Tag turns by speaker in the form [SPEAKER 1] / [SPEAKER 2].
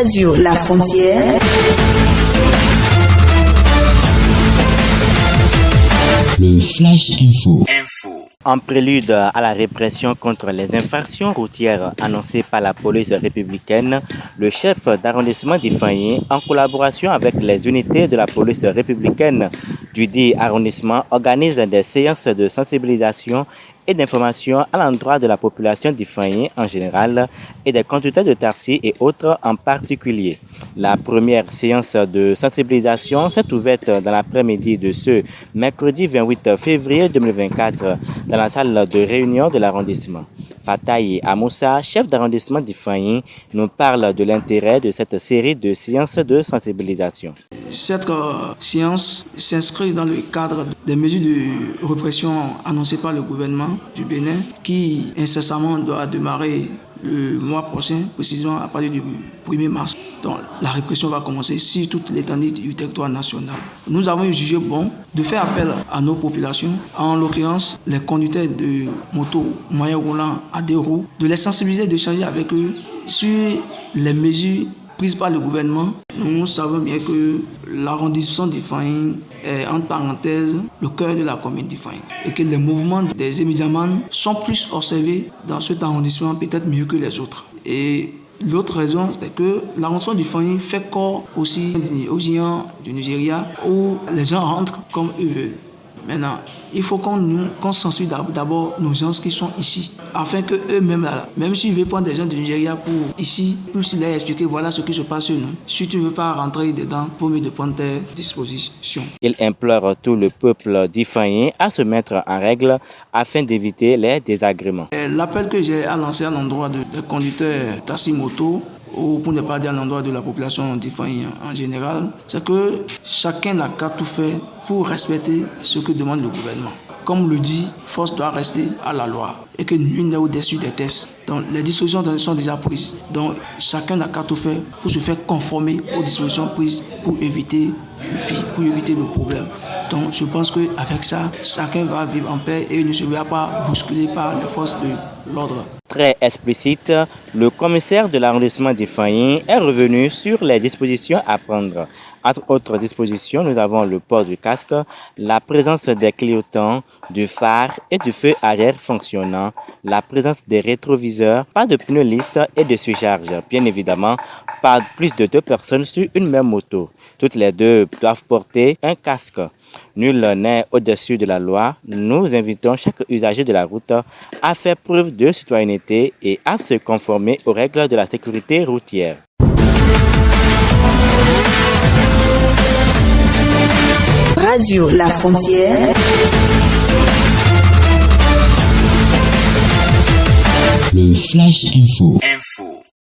[SPEAKER 1] Radio La Frontière.
[SPEAKER 2] Le Flash Info.
[SPEAKER 3] En prélude à la répression contre les infractions routières annoncées par la police républicaine, le chef d'arrondissement d'Ifani, en collaboration avec les unités de la police républicaine du dit arrondissement, organise des séances de sensibilisation et d'information à l'endroit de la population d'Ifani en général et des conducteurs de taxi et autres en particulier. La première séance de sensibilisation s'est ouverte dans l'après-midi de ce mercredi 28 février 2024 dans la salle de réunion de l'arrondissement. Fatayi Amoussa, chef d'arrondissement d'Ifani, nous parle de l'intérêt de cette série de séances de sensibilisation.
[SPEAKER 4] Cette séance s'inscrit dans le cadre des mesures de répression annoncées par le gouvernement du Bénin qui incessamment doit démarrer le mois prochain, précisément à partir du 1er mars. Donc la répression va commencer sur toute l'étendue du territoire national. Nous avons jugé bon de faire appel à nos populations, en l'occurrence les conducteurs de motos moyens roulants à deux roues, de les sensibiliser, d'échanger avec eux sur les mesures prises par le gouvernement. Nous savons bien que l'arrondissement d'Ifani est, entre parenthèses, le cœur de la commune d'Ifani et que les mouvements des émidiamans sont plus observés dans cet arrondissement, peut-être mieux que les autres. Et l'autre raison, c'est que l'arrondissement d'Ifani fait corps aussi aux géants du Nigeria où les gens rentrent comme eux veulent. Maintenant, il faut qu'on sensibilise d'abord nos gens qui sont ici, afin que eux-mêmes, même s'ils veulent prendre des gens du Nigeria pour ici, pour leur expliquer voilà ce qui se passe chez nous. Si tu ne veux pas rentrer dedans, il vaut mieux de prendre tes dispositions.
[SPEAKER 3] Il implore tout le peuple d'Ifani à se mettre en règle afin d'éviter les désagréments.
[SPEAKER 4] L'appel que j'ai à lancer à l'endroit des conducteurs taxi-moto, ou pour ne pas dire à l'endroit de la population d'Ifani en général, c'est que chacun n'a qu'à tout faire pour respecter ce que demande le gouvernement. Comme le dit, force doit rester à la loi et que nul n'est au-dessus des tests. Donc les dispositions sont déjà prises. Donc chacun n'a qu'à tout faire pour se faire conformer aux dispositions prises pour éviter le problème. Donc je pense qu'avec ça, chacun va vivre en paix et ne se verra pas bousculé par les forces de l'ordre.
[SPEAKER 3] Très explicite, le commissaire de l'arrondissement d'Ifani est revenu sur les dispositions à prendre. Entre autres dispositions, nous avons le port du casque, la présence des clignotants, du phare et du feu arrière fonctionnant, la présence des rétroviseurs, pas de pneus lisses et de surcharge. Bien évidemment, pas plus de 2 personnes sur une même moto. Toutes les deux doivent porter un casque. Nul n'est au-dessus de la loi. Nous invitons chaque usager de la route à faire preuve de citoyenneté et à se conformer aux règles de la sécurité routière.
[SPEAKER 1] Radio La Frontière.
[SPEAKER 2] Le Flash Info.